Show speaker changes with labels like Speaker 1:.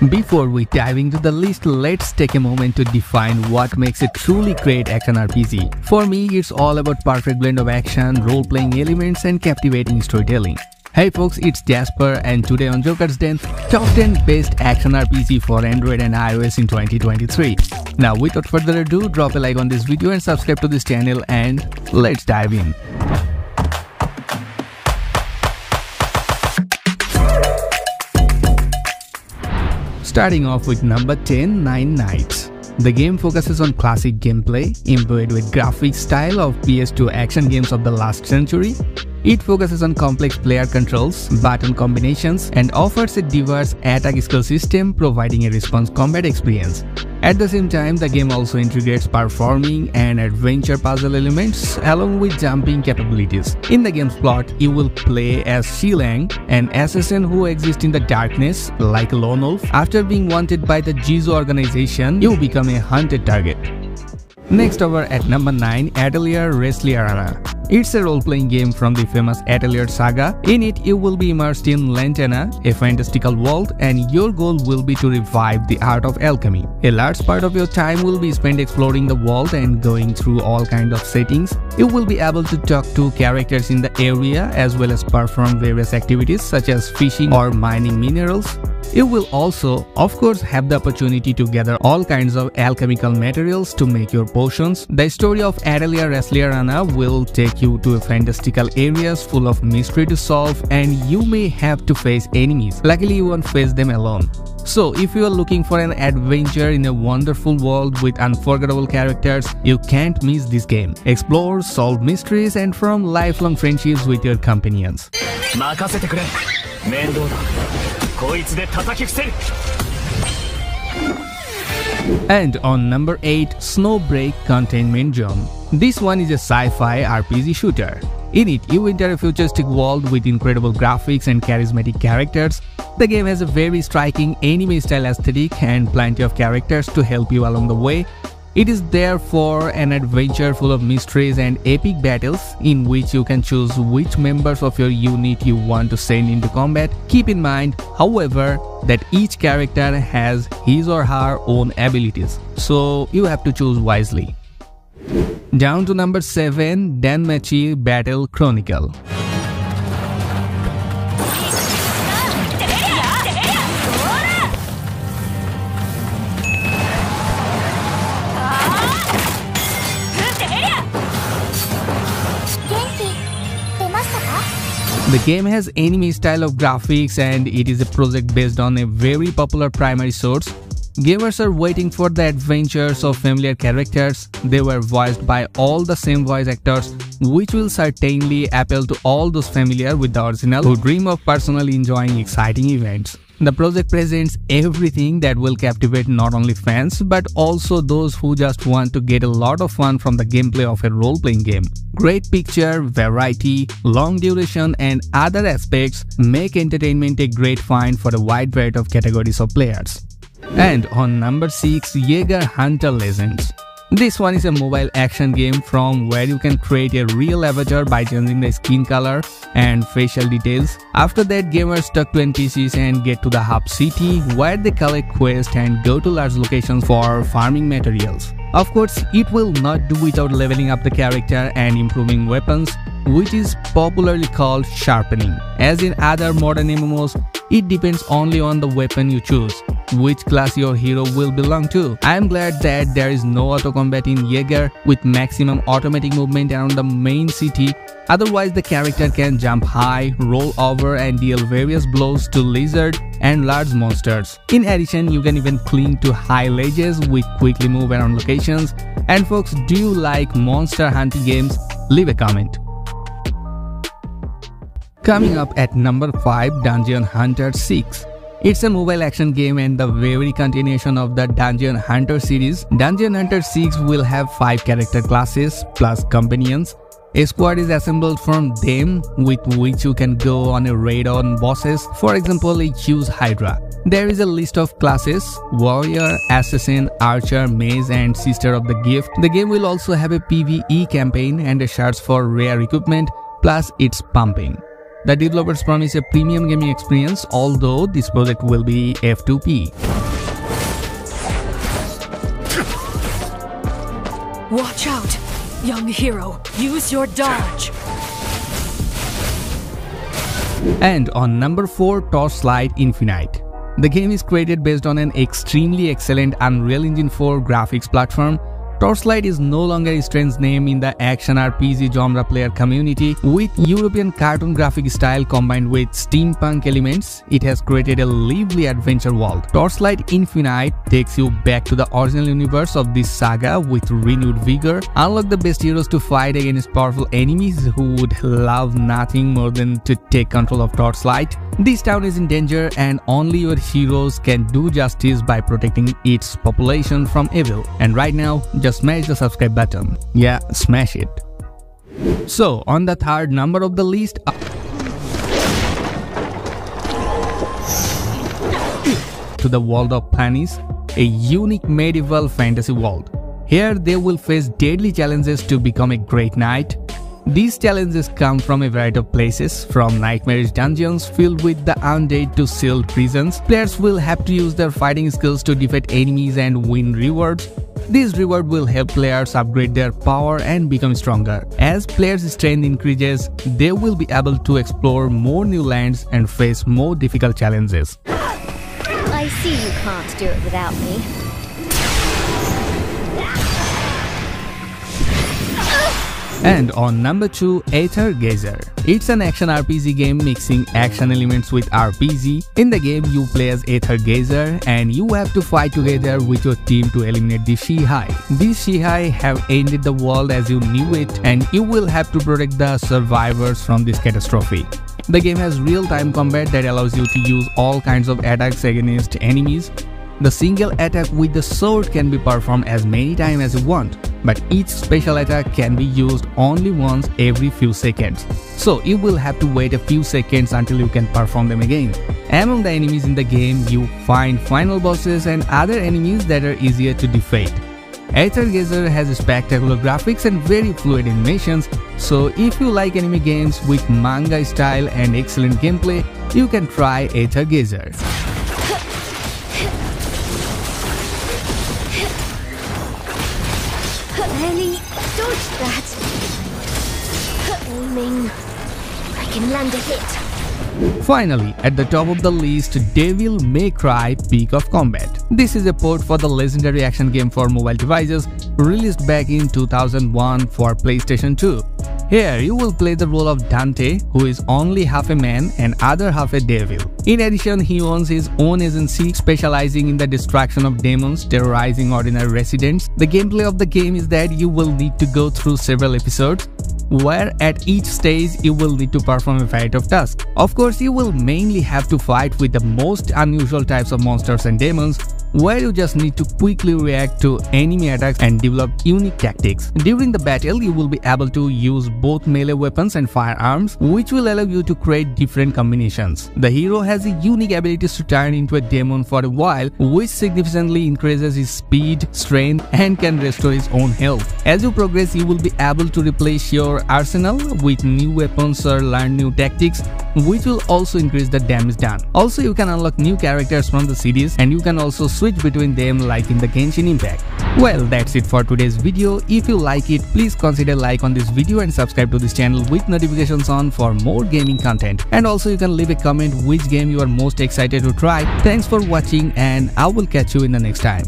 Speaker 1: Before we dive into the list, let's take a moment to define what makes a truly great action RPG. For me, it's all about perfect blend of action, role-playing elements, and captivating storytelling. Hey folks, it's Jasper, and today on Joker's Den, top 10 best action RPG for Android and iOS in 2023. Now without further ado, drop a like on this video and subscribe to this channel, and let's dive in. Starting off with number 10, Nine Nights. The game focuses on classic gameplay, imbued with graphic style of PS2 action games of the last century. It focuses on complex player controls, button combinations, and offers a diverse attack skill system, providing a response combat experience. At the same time, the game also integrates performing and adventure puzzle elements along with jumping capabilities. In the game's plot, you will play as Shilang, an assassin who exists in the darkness like a lone wolf. After being wanted by the Jizo organization, you become a hunted target. Next over at number 9, Atelier Wrestlerana. It's a role-playing game from the famous Atelier saga. In it, you will be immersed in Lantana, a fantastical world, and your goal will be to revive the art of alchemy. A large part of your time will be spent exploring the world and going through all kinds of settings. You will be able to talk to characters in the area as well as perform various activities such as fishing or mining minerals. You will also, of course, have the opportunity to gather all kinds of alchemical materials to make your potions. The story of Atelier Wrestlerana will take you to fantastical areas full of mystery to solve, and you may have to face enemies. Luckily, you won't face them alone. So, if you are looking for an adventure in a wonderful world with unforgettable characters, you can't miss this game. Explore, solve mysteries, and form lifelong friendships with your companions. And on number 8, Snowbreak Containment Zone. This one is a sci-fi RPG shooter. In it, you enter a futuristic world with incredible graphics and charismatic characters. The game has a very striking anime-style aesthetic and plenty of characters to help you along the way. It is therefore an adventure full of mysteries and epic battles in which you can choose which members of your unit you want to send into combat. Keep in mind, however, that each character has his or her own abilities, so you have to choose wisely. Down to number 7, Danmachi Battle Chronicle. The game has anime style of graphics, and it is a project based on a very popular primary source. Gamers are waiting for the adventures of familiar characters. They were voiced by all the same voice actors, which will certainly appeal to all those familiar with the original who dream of personally enjoying exciting events. The project presents everything that will captivate not only fans but also those who just want to get a lot of fun from the gameplay of a role-playing game. Great picture, variety, long duration, and other aspects make entertainment a great find for a wide variety of categories of players. And on number 6, Jaeger Hunter Legends. This one is a mobile action game from where you can create a real avatar by changing the skin color and facial details. After that, gamers talk to NPCs and get to the hub city where they collect quests and go to large locations for farming materials. Of course, it will not do without leveling up the character and improving weapons, which is popularly called sharpening. As in other modern MMOs, it depends only on the weapon you choose, which class your hero will belong to. I am glad that there is no auto combat in Jaeger with maximum automatic movement around the main city. Otherwise, the character can jump high, roll over, and deal various blows to lizard and large monsters. In addition, you can even cling to high ledges which quickly move around locations. And folks, do you like monster hunting games? Leave a comment. Coming up at number 5, Dungeon Hunter 6. It's a mobile action game and the very continuation of the Dungeon Hunter series. Dungeon Hunter 6 will have 5 character classes plus companions. A squad is assembled from them with which you can go on a raid on bosses. For example, choose Hydra. There is a list of classes: Warrior, Assassin, Archer, Mage, and Sister of the Gift. The game will also have a PvE campaign and a search for rare equipment, plus it's pumping. The developers promise a premium gaming experience, although this project will be F2P.
Speaker 2: Watch out! Young hero, use your dodge!
Speaker 1: And on number 4, Torchlight Infinite. The game is created based on an extremely excellent Unreal Engine 4 graphics platform. Torchlight is no longer a strange name in the action RPG genre player community. With European cartoon graphic style combined with steampunk elements, it has created a lively adventure world. Torchlight Infinite takes you back to the original universe of this saga with renewed vigor. Unlock the best heroes to fight against powerful enemies who would love nothing more than to take control of Torchlight. This town is in danger and only your heroes can do justice by protecting its population from evil. And right now, just smash the subscribe button. Yeah, smash it. So, on the third number of the list, to the world of Planis, a unique medieval fantasy world. Here they will face deadly challenges to become a great knight. These challenges come from a variety of places, from nightmarish dungeons filled with the undead to sealed prisons. Players will have to use their fighting skills to defeat enemies and win rewards. This reward will help players upgrade their power and become stronger. As players' strength increases, they will be able to explore more new lands and face more difficult challenges.
Speaker 3: I see you can't do it without me.
Speaker 1: And on number 2, Aether Gazer. It's an action RPG game mixing action elements with RPG. In the game, you play as Aether Gazer and you have to fight together with your team to eliminate the Shihai. These Shihai have ended the world as you knew it, and you will have to protect the survivors from this catastrophe. The game has real-time combat that allows you to use all kinds of attacks against enemies. The single attack with the sword can be performed as many times as you want, but each special attack can be used only once every few seconds. So you will have to wait a few seconds until you can perform them again. Among the enemies in the game, you find final bosses and other enemies that are easier to defeat. Aether Gazer has spectacular graphics and very fluid animations, so if you like anime games with manga style and excellent gameplay, you can try Aether Gazer.
Speaker 3: Really? Dodge that! Aiming. I can land a hit.
Speaker 1: Finally, at the top of the list, Devil May Cry Peak of Combat. This is a port for the legendary action game for mobile devices, released back in 2001 for PlayStation 2. Here, you will play the role of Dante, who is only half a man and other half a devil. In addition, he owns his own agency specializing in the destruction of demons terrorizing ordinary residents. The gameplay of the game is that you will need to go through several episodes, where at each stage you will need to perform a variety of tasks. Of course, you will mainly have to fight with the most unusual types of monsters and demons, where you just need to quickly react to enemy attacks and develop unique tactics. During the battle, you will be able to use both melee weapons and firearms, which will allow you to create different combinations. The hero has a unique ability to turn into a demon for a while, which significantly increases his speed, strength, and can restore his own health. As you progress, you will be able to replace your arsenal with new weapons or learn new tactics, which will also increase the damage done. Also, you can unlock new characters from the series, and you can also switch between them like in the Genshin Impact. Well, that's it for today's video. If you like it, please consider like on this video and subscribe to this channel with notifications on for more gaming content. And also you can leave a comment which game you are most excited to try. Thanks for watching and I will catch you in the next time.